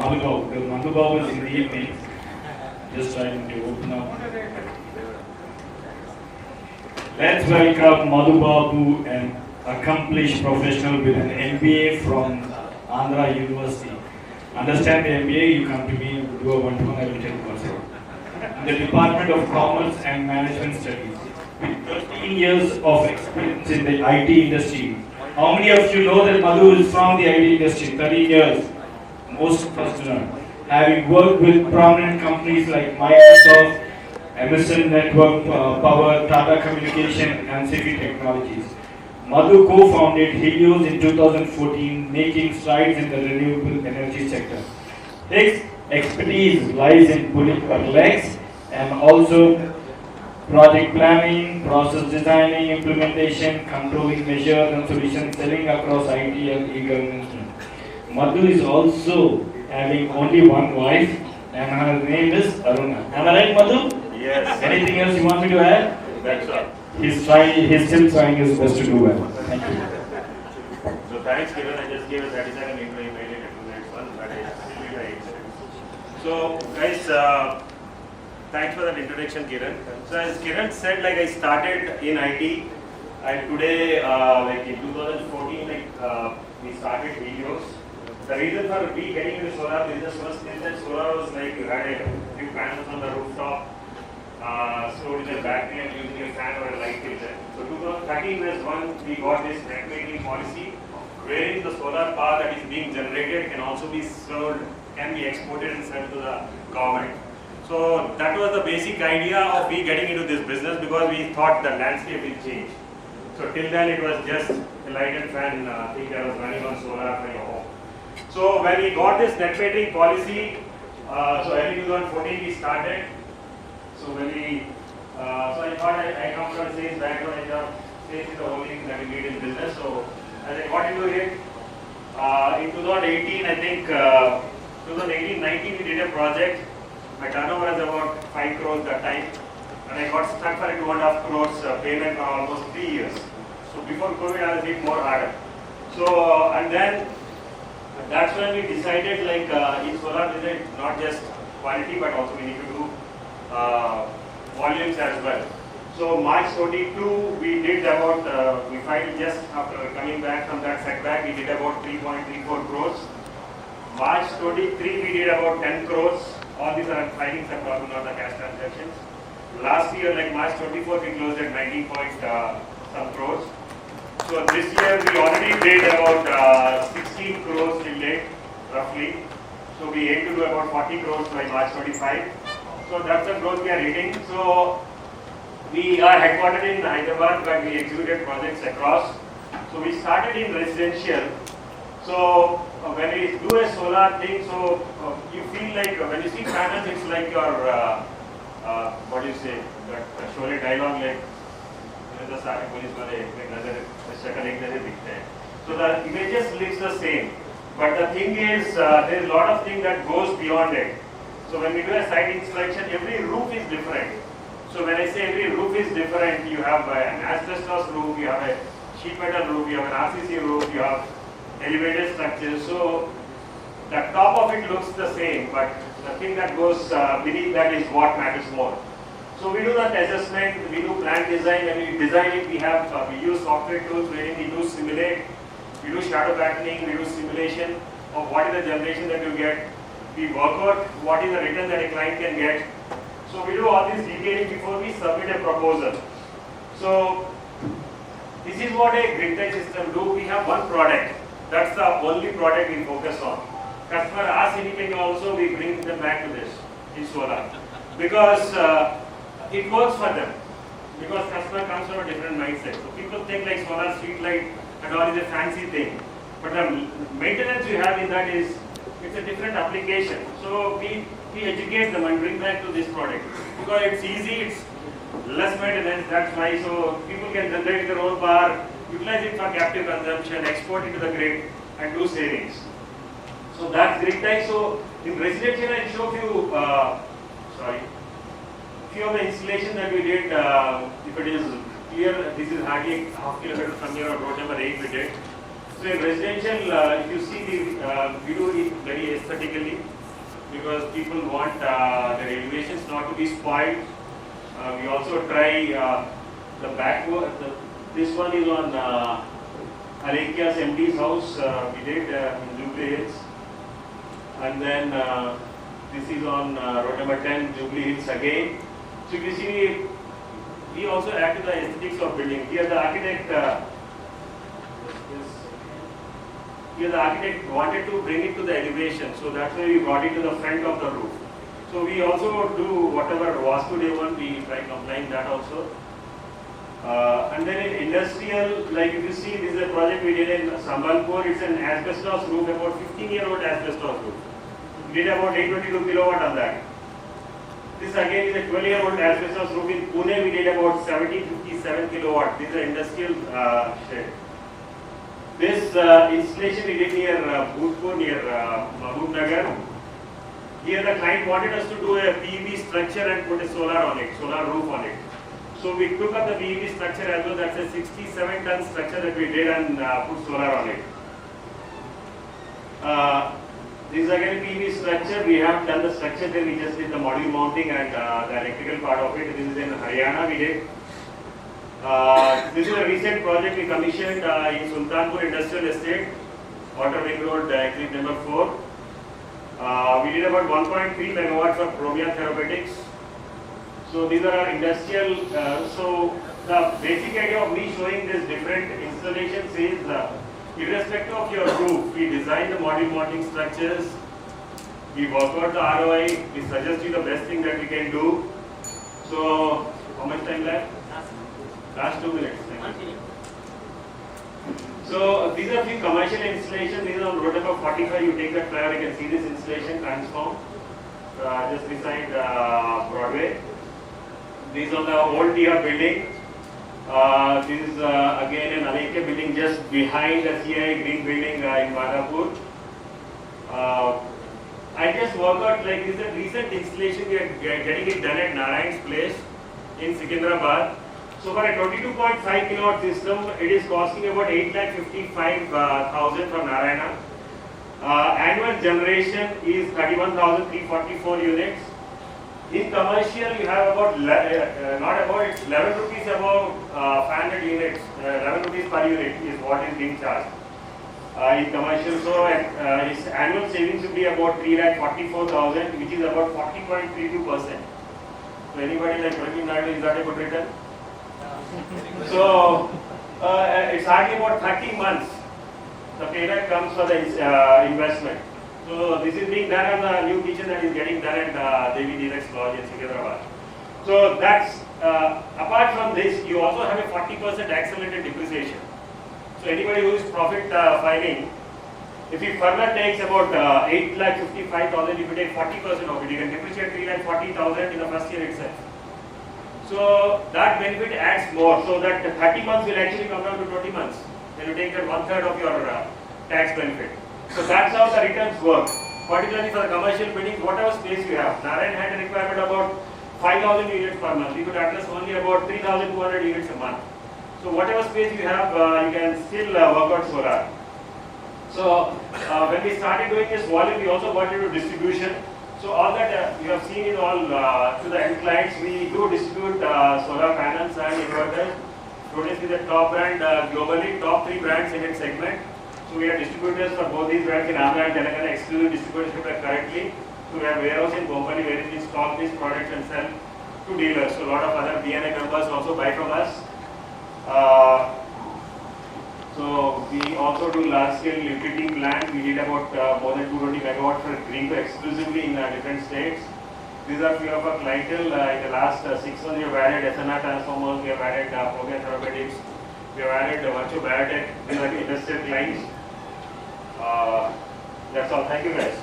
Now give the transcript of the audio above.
Madhu Babu, because Madhu Babu is in the evening. Just trying to open up. Let's welcome Madhu Babu, an accomplished professional with an MBA from Andhra University. Understand the MBA, you come to me, do a one-to-one, I will tell you also. The Department of Commerce and Management Studies. With 13 years of experience in the IT industry. How many of you know that Madhu is from the IT industry? 13 years. Most of us do not. Having worked with prominent companies like Microsoft, MSN Network, Power, Tata Communication, and City Technologies. Madhu co-founded Helios in 2014, making strides in the renewable energy sector. His expertise lies in pulling legs and also project planning, process designing, implementation, controlling measures and solution selling across IT and e-governance. Madhu is also having only one wife and her name is Aruna. Am I right, Madhu? Yes. Anything else you want me to add? That's all. He's still trying his best to do well. Thank you. So thanks, Kiran. I just gave a 30-second intro. You made it into the next one, but I still need an So, guys, thanks for that introduction, Kiran. So, as Kiran said, like I started in IT, and today, like in 2014, we started Helios. The reason for me getting into solar business was that solar was like you had a few panels on the rooftop, stored in a battery and using a fan or a light filter. So 2013 was when we got this net metering policy, wherein the solar power that is being generated can also be sold, can be exported and sent to the government. So that was the basic idea of we getting into this business because we thought the landscape will change. So till then it was just a light and fan thing that was running on solar for your home. So when we got this net metering policy, so early 2014 we started. So when we, so I thought I come from a sales background. I thought sales is the only thing that we need in business. So as I got into it, in 2018, I think 2018-19 we did a project. My turnover was about 5 crores that time, and I got stuck for a 2.5 crores payment for almost 3 years. So before COVID, I was a bit more harder. So and then that's when we decided, like in solar business, not just quality but also we need to do volumes as well. So March 22, we did about, we filed just after coming back from that setback, we did about 3.34 crores. March 23, we did about 10 crores. All these are filings are talking about the cash transactions. Last year, like March 24, we closed at 19 point some crores. So this year, we already did about 16 crores till date, roughly. So we aim to do about 40 crores by March 25. So that's the growth we are hitting. So we are headquartered in Hyderabad, but we executed projects across. So we started in residential. So when we do a solar thing, so you feel like when you see panels, it's like your what do you say? That Sholay dialogue, like the सारे police वाले एक नजर शक्ल एक नजर दिखते हैं. So the images looks the same, but the thing is there is a lot of things that goes beyond it. So when we do a site inspection, every roof is different. So when I say every roof is different, you have an asbestos roof, you have a sheet metal roof, you have an RCC roof, you have elevated structures. So the top of it looks the same, but the thing that goes beneath that is what matters more. So we do that assessment, we do plant design. When we design it, we use software tools wherein we do simulate, we do shadow patterning, we do simulation of what is the generation that you get. We work out what is the return that a client can get. So we do all this detailing before we submit a proposal. So this is what a grid-tech system do. We have one product. That's the only product we focus on. Customer asks anything also, we bring them back to this in solar. Because it works for them. Because customer comes from a different mindset. So people think like solar street light and all is a fancy thing. But the maintenance you have in that is, it's a different application. So we educate them and bring back to this product. Because it's easy, it's less maintenance, that's why. So people can generate their own power, utilize it for captive consumption, export it to the grid and do savings. So that's Energytech. So in residential, I'll show you, few of the installation that we did. If it is clear, this is hardly half kilometer from here, or road number 8 we did. So in residential, if you see we do it very aesthetically, because people want their elevations not to be spoiled. We also try the backward. This one is on Alekia's MD's house. We did in Jubilee Hills, and then this is on road number 10, Jubilee Hills again. So you see, we also add to the aesthetics of building. Here the architect. Here the architect wanted to bring it to the elevation, so that's why we brought it to the front of the roof. So we also do whatever Vastu Day one, we try complying that also. And then in industrial, like if you see, this is a project we did in Sambalpur. It's an asbestos roof, about 15-year-old asbestos roof. We did about 822 kilowatt on that. This again is a 12-year-old asbestos roof. In Pune we did about 1757 kilowatt. This is an industrial shed. This installation we did near Bhutpur, near Mahbub Nagar. Here the client wanted us to do a PEB structure and put a solar on it, solar roof on it. So we took up the PEB structure as well. That's a 67-ton structure that we did and put solar on it. This is again a PEB structure. We have done the structure there. We just did the module mounting and the electrical part of it. This is in Haryana we did. This is a recent project we commissioned in Sultanpur Industrial Estate, Outer Ring Road, exit number 4. We did about 1.3 megawatts of chromium therapeutics. So these are our industrial. So the basic idea of me showing this different installations is, irrespective of your roof, we design the module mounting structures, we work out the ROI, we suggest you the best thing that we can do. So how much time left? Last 2 minutes. So these are few commercial installations. These are on road number 45. You take that flyover, you can see this installation transform just beside Broadway. This is on the old TR building. This is again an Alekia building just behind the CI green building in Madhu. I just work out like this is a recent installation. We are getting it done at Narayan's place in Secunderabad. So for a 22.5 kilowatt system, it is costing about 8,55,000 for Narayana. Annual generation is 31,344 units. In commercial, you have about, it's 11 rupees above 500 units, 11 rupees per unit is what is being charged. In commercial, so its annual savings will be about 3,44,000, which is about 40.32%. So anybody like Praveen Naidu, is that a good return? So it's hardly about 30 months the payback comes for the investment. So this is being done on the new kitchen that is getting done at Devi Deluxe Lodge in Hyderabad. So that's apart from this, you also have a 40% accelerated depreciation. So anybody who is profit filing, if he further takes about 8,55,000, if you take 40% of it, you can depreciate 3,40,000 in the first year itself. So that benefit adds more, so that 30 months will actually come down to 20 months. Then you take that 1/3 of your tax benefit. So that's how the returns work. Particularly for the commercial buildings, whatever space you have. Narayan had a requirement about 5,000 units per month. We could address only about 3,200 units a month. So whatever space you have, you can still work out solar. So when we started doing this volume, we also got into distribution. So all that you have seen is all to the end clients. We do distribute solar panels and inverters. Notice with the top brand globally, top 3 brands in its segment. So we are distributors for both these brands in Andhra and Telangana, exclusive distributors currently. So we have warehouse in Bombali where we stock these products and sell to dealers. So a lot of other BNI members also buy from us. So we also do large scale utility plant. We did about more than 220 megawatts for Greenco exclusively in different states. These are few of our clientele. In the last 6 months, we have added SNR transformers, we have added program therapeutics, we have added virtual biotech. These are the industrial clients. That's all. Thank you guys.